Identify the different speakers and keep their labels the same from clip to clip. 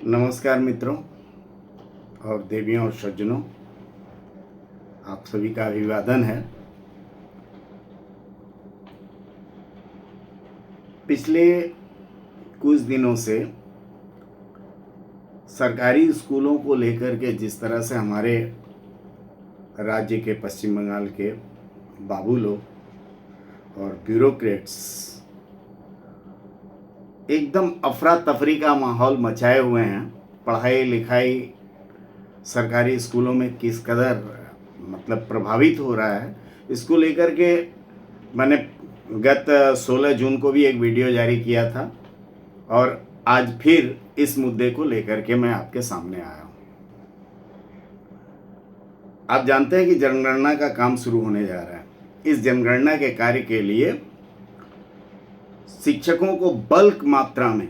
Speaker 1: नमस्कार मित्रों और देवियों और सज्जनों, आप सभी का अभिवादन है। पिछले कुछ दिनों से सरकारी स्कूलों को लेकर के जिस तरह से हमारे राज्य के पश्चिम बंगाल के बाबू लोग और ब्यूरोक्रेट्स एकदम अफरा तफरी का माहौल मचाए हुए हैं। पढ़ाई लिखाई सरकारी स्कूलों में किस कदर प्रभावित हो रहा है, इसको लेकर के मैंने गत 16 जून को भी एक वीडियो जारी किया था और आज फिर इस मुद्दे को लेकर के मैं आपके सामने आया हूँ। आप जानते हैं कि जनगणना का काम शुरू होने जा रहा है। इस जनगणना के कार्य के लिए शिक्षकों को बल्क मात्रा में,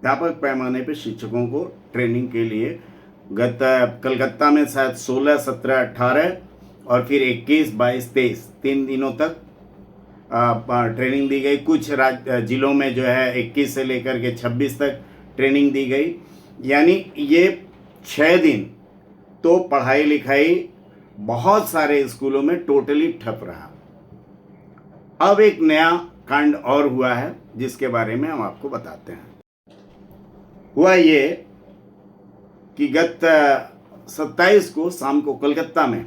Speaker 1: व्यापक पैमाने पर शिक्षकों को ट्रेनिंग के लिए कलकत्ता में शायद 16, 17, 18 और फिर 21, 22, 23 3 दिनों तक ट्रेनिंग दी गई। कुछ जिलों में जो है 21 से लेकर के 26 तक ट्रेनिंग दी गई। यानी ये 6 दिन तो पढ़ाई लिखाई बहुत सारे स्कूलों में टोटली ठप रहा। अब एक नया कांड और हुआ है जिसके बारे में हम आपको बताते हैं। हुआ ये कि गत 27 को शाम को कलकत्ता में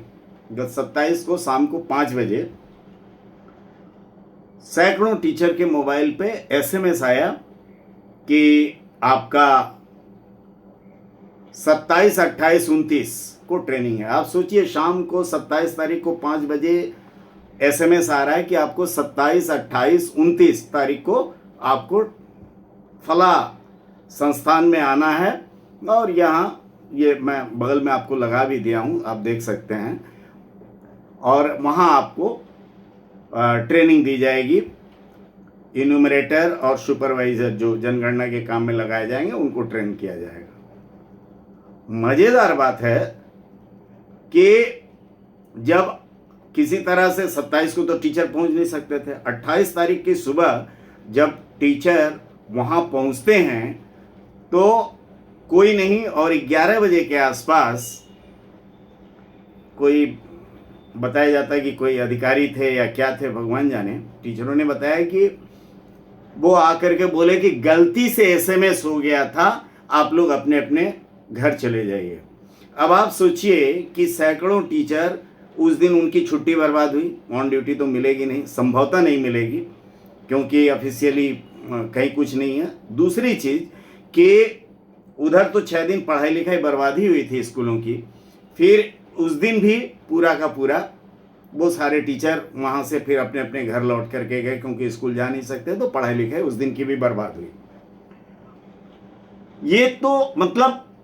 Speaker 1: गत 27 को शाम को 5 बजे सैकड़ों टीचर के मोबाइल पे एसएमएस आया कि आपका 27, 28, 29 को ट्रेनिंग है। आप सोचिए, शाम को 27 तारीख को 5 बजे एसएमएस आ रहा है कि आपको 27, 28, 29 तारीख को आपको फला संस्थान में आना है। और यहाँ ये मैं बगल में आपको लगा भी दिया हूँ, आप देख सकते हैं। और वहाँ आपको ट्रेनिंग दी जाएगी। इन्यूमरेटर और सुपरवाइज़र जो जनगणना के काम में लगाए जाएंगे उनको ट्रेन किया जाएगा। मज़ेदार बात है कि जब किसी तरह से 27 को तो टीचर पहुंच नहीं सकते थे, 28 तारीख की सुबह जब टीचर वहाँ पहुँचते हैं तो कोई नहीं, और 11 बजे के आसपास कोई बताया जाता है कि कोई अधिकारी थे या क्या थे भगवान जाने, टीचरों ने बताया कि वो आकर के बोले कि गलती से एसएमएस हो गया था, आप लोग अपने अपने घर चले जाइए। अब आप सोचिए कि सैकड़ों टीचर, उस दिन उनकी छुट्टी बर्बाद हुई। ऑन ड्यूटी तो मिलेगी नहीं, संभवतः नहीं मिलेगी, क्योंकि ऑफिशियली कहीं कुछ नहीं है। दूसरी चीज़ कि उधर तो 6 दिन पढ़ाई लिखाई बर्बादी हुई थी स्कूलों की। फिर उस दिन भी पूरा का पूरा वो सारे टीचर वहाँ से फिर अपने अपने घर लौट करके गए, क्योंकि स्कूल जा नहीं सकते, तो पढ़ाई लिखाई उस दिन की भी बर्बाद हुई। ये तो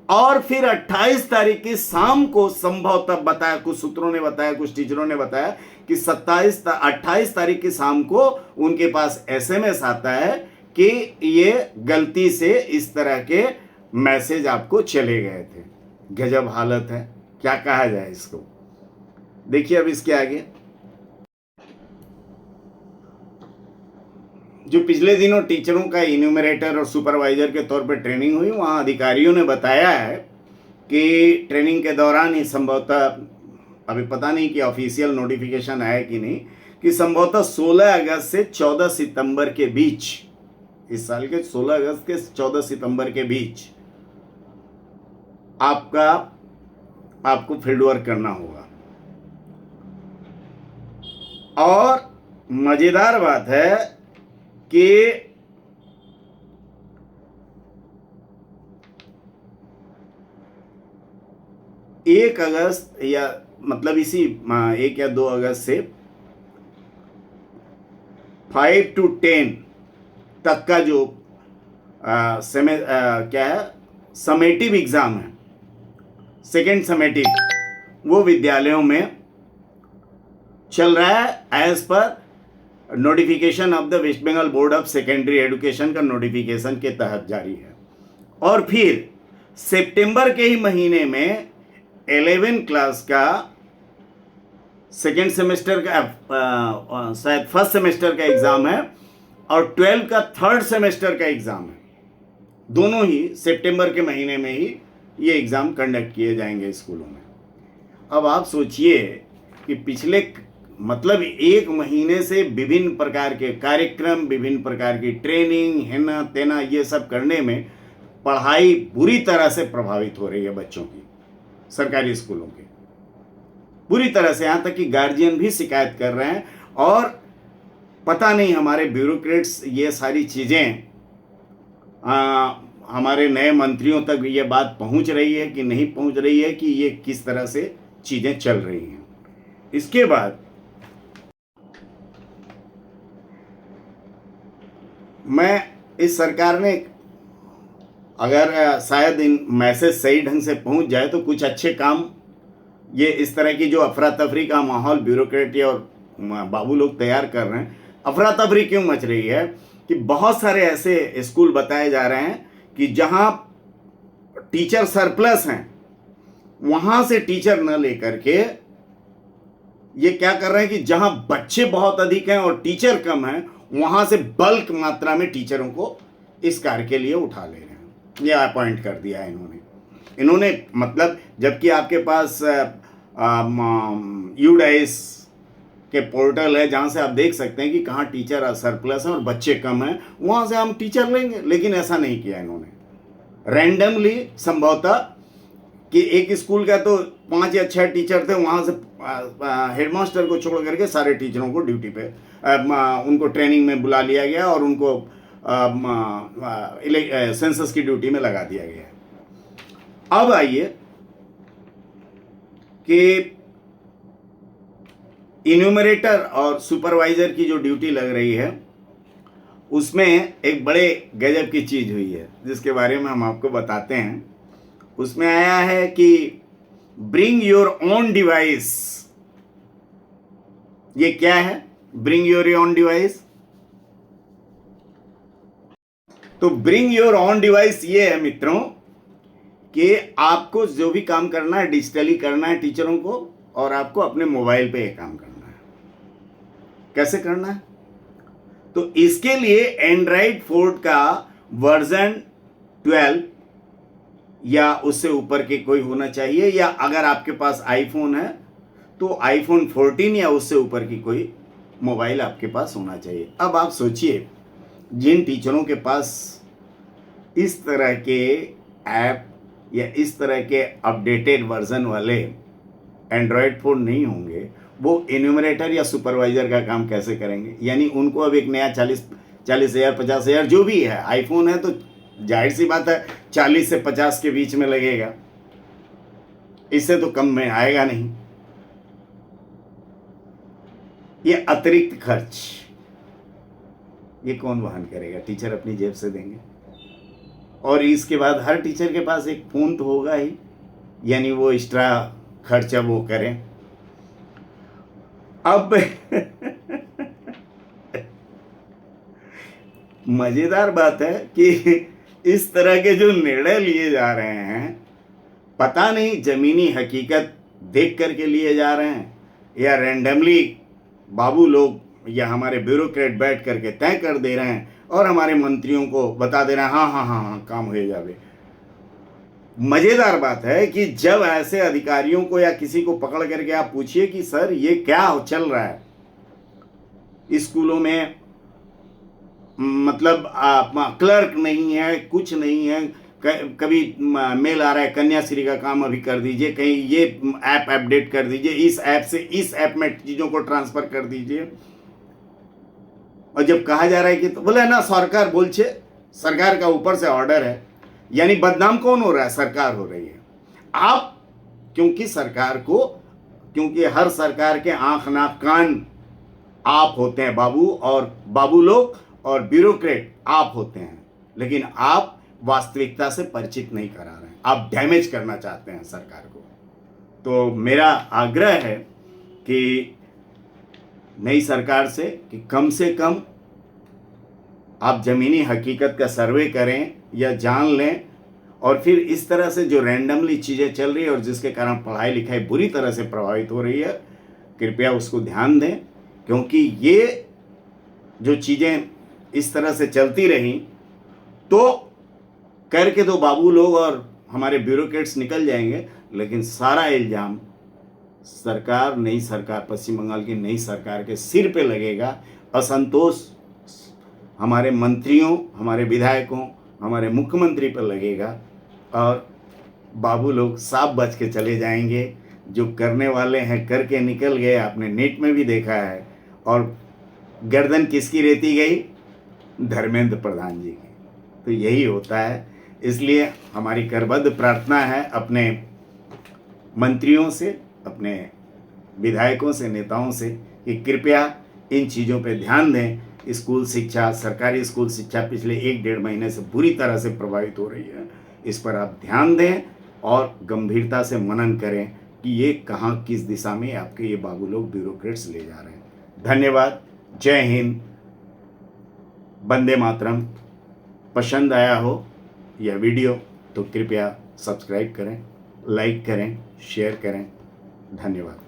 Speaker 1: और फिर 28 तारीख की शाम को संभवतः बताया, कुछ सूत्रों ने बताया, कुछ टीचरों ने बताया कि 28 तारीख की शाम को उनके पास एसएमएस आता है कि ये गलती से इस तरह के मैसेज आपको चले गए थे। गजब हालत है, क्या कहा जाए इसको। देखिए अब इसके आगे जो पिछले दिनों टीचरों का इन्यूमरेटर और सुपरवाइजर के तौर पर ट्रेनिंग हुई, वहाँ अधिकारियों ने बताया है कि ट्रेनिंग के दौरान ही संभवतः, अभी पता नहीं कि ऑफिशियल नोटिफिकेशन आया कि नहीं, कि संभवतः 16 अगस्त से 14 सितंबर के बीच, इस साल के 16 अगस्त के 14 सितंबर के बीच आपको फील्ड वर्क करना होगा। और मजेदार बात है कि 1 अगस्त या इसी 1 या 2 अगस्त से 5 to 10 तक का जो क्या है, समेटिव एग्जाम है, सेकेंड समेटिव, वो विद्यालयों में चल रहा है as per notification of the West Bengal board of secondary education का नोटिफिकेशन के तहत जारी है। और फिर सितंबर के ही महीने में 11 क्लास का सेकेंड सेमेस्टर का शायद फर्स्ट सेमेस्टर का एग्ज़ाम है और 12 का थर्ड सेमेस्टर का एग्ज़ाम है। दोनों ही सितंबर के महीने में ही ये एग्ज़ाम कंडक्ट किए जाएंगे स्कूलों में। अब आप सोचिए कि पिछले मतलब एक महीने से विभिन्न प्रकार के कार्यक्रम, विभिन्न प्रकार की ट्रेनिंग, हेना तेना, ये सब करने में पढ़ाई बुरी तरह से प्रभावित हो रही है बच्चों की, सरकारी स्कूलों की बुरी तरह से। यहाँ तक कि गार्जियन भी शिकायत कर रहे हैं, और पता नहीं हमारे ब्यूरोक्रेट्स ये सारी चीज़ें हमारे नए मंत्रियों तक ये बात पहुँच रही है कि नहीं पहुँच रही है, कि ये किस तरह से चीज़ें चल रही हैं। इसके बाद मैं इस सरकार ने, अगर शायद इन मैसेज सही ढंग से पहुंच जाए तो कुछ अच्छे काम, ये इस तरह की जो अफरा तफरी का माहौल ब्यूरोक्रेट और बाबू लोग तैयार कर रहे हैं। अफरा तफरी क्यों मच रही है कि बहुत सारे ऐसे स्कूल बताए जा रहे हैं कि जहां टीचर सरप्लस हैं, वहां से टीचर न लेकर के ये क्या कर रहे हैं कि जहां बच्चे बहुत अधिक हैं और टीचर कम हैं, वहां से बल्क मात्रा में टीचरों को इस कार्य के लिए उठा ले रहे हैं। ये अपॉइंट कर दिया है इन्होंने मतलब, जबकि आपके पास यूडाइस के पोर्टल है जहां से आप देख सकते हैं कि कहाँ टीचर सरप्लस हैं और बच्चे कम हैं, वहां से हम टीचर लेंगे। लेकिन ऐसा नहीं किया इन्होंने। रैंडमली संभवतः कि एक स्कूल का तो 5 या 6 टीचर थे, वहां से हेडमास्टर को छोड़ करके सारे टीचरों को ड्यूटी पे उनको ट्रेनिंग में बुला लिया गया और उनको सेंसस की ड्यूटी में लगा दिया गया। अब आइए कि इन्यूमरेटर और सुपरवाइजर की जो ड्यूटी लग रही है, उसमें एक बड़े गजब की चीज़ हुई है जिसके बारे में हम आपको बताते हैं। उसमें आया है कि ब्रिंग योर ओन डिवाइस। ये क्या है ब्रिंग योर ओन डिवाइस? तो ब्रिंग योर ओन डिवाइस ये है मित्रों कि आपको जो भी काम करना है डिजिटली करना है टीचरों को, और आपको अपने मोबाइल पे ये काम करना है। कैसे करना है? तो इसके लिए एंड्रॉइड 4 का वर्जन 12 या उससे ऊपर के कोई होना चाहिए, या अगर आपके पास आईफोन है तो आईफोन 14 या उससे ऊपर की कोई मोबाइल आपके पास होना चाहिए। अब आप सोचिए, जिन टीचरों के पास इस तरह के ऐप या इस तरह के अपडेटेड वर्जन वाले एंड्रॉयड फ़ोन नहीं होंगे, वो इन्यूमरेटर या सुपरवाइज़र का काम कैसे करेंगे? यानी उनको अब एक नया 40,000 50,000 जो भी है, आईफोन है तो जाहिर सी बात है 40 से 50 के बीच में लगेगा, इससे तो कम में आएगा नहीं। ये अतिरिक्त खर्च ये कौन वहन करेगा? टीचर अपनी जेब से देंगे। और इसके बाद हर टीचर के पास एक फ़ोन तो होगा ही, यानी वो एक्स्ट्रा खर्चा वो करें। अब मज़ेदार बात है कि इस तरह के जो निर्णय लिए जा रहे हैं, पता नहीं ज़मीनी हकीकत देख करके लिए जा रहे हैं या रैंडमली बाबू लोग या हमारे ब्यूरोक्रेट बैठ करके तय कर दे रहे हैं और हमारे मंत्रियों को बता दे रहे हैं हाँ काम हो जावे। मज़ेदार बात है कि जब ऐसे अधिकारियों को या किसी को पकड़ करके आप पूछिए कि सर ये क्या चल रहा है स्कूलों में, मतलब क्लर्क नहीं है, कुछ नहीं है, कभी मेल आ रहा है कन्याश्री का काम अभी कर दीजिए, कहीं ये ऐप अपडेट कर दीजिए, इस ऐप से इस ऐप में चीज़ों को ट्रांसफ़र कर दीजिए। और जब कहा जा रहा है कि तो बोले ना सरकार बोलछे, सरकार का ऊपर से ऑर्डर है, यानी बदनाम कौन हो रहा है? सरकार हो रही है। आप क्योंकि हर सरकार के आंख नाक कान आप होते हैं बाबू, और बाबू लोग और ब्यूरोक्रेट आप होते हैं, लेकिन आप वास्तविकता से परिचित नहीं करा रहे हैं, आप डैमेज करना चाहते हैं सरकार को। तो मेरा आग्रह है कि नई सरकार से कि कम से कम आप ज़मीनी हकीकत का सर्वे करें या जान लें, और फिर इस तरह से जो रैंडमली चीज़ें चल रही है और जिसके कारण पढ़ाई लिखाई बुरी तरह से प्रभावित हो रही है, कृपया उसको ध्यान दें। क्योंकि ये जो चीज़ें इस तरह से चलती रहीं तो करके तो बाबू लोग और हमारे ब्यूरोक्रेट्स निकल जाएंगे, लेकिन सारा इल्ज़ाम सरकार, नई सरकार, पश्चिम बंगाल की नई सरकार के सिर पे लगेगा। असंतोष हमारे मंत्रियों, हमारे विधायकों, हमारे मुख्यमंत्री पर लगेगा और बाबू लोग साफ बच के चले जाएंगे। जो करने वाले हैं करके निकल गए, आपने नेट में भी देखा है। और गर्दन किसकी रेती गई? धर्मेंद्र प्रधान जी की। तो यही होता है। इसलिए हमारी करबद्ध प्रार्थना है अपने मंत्रियों से, अपने विधायकों से, नेताओं से कि कृपया इन चीज़ों पे ध्यान दें। स्कूल शिक्षा, सरकारी स्कूल शिक्षा पिछले 1-1.5 महीने से बुरी तरह से प्रभावित हो रही है। इस पर आप ध्यान दें और गंभीरता से मनन करें कि ये कहाँ, किस दिशा में आपके ये बाबू लोग, ब्यूरोक्रेट्स ले जा रहे हैं। धन्यवाद। जय हिंद। वंदे मातरम। पसंद आया हो यह वीडियो तो कृपया सब्सक्राइब करें, लाइक करें, शेयर करें। धन्यवाद।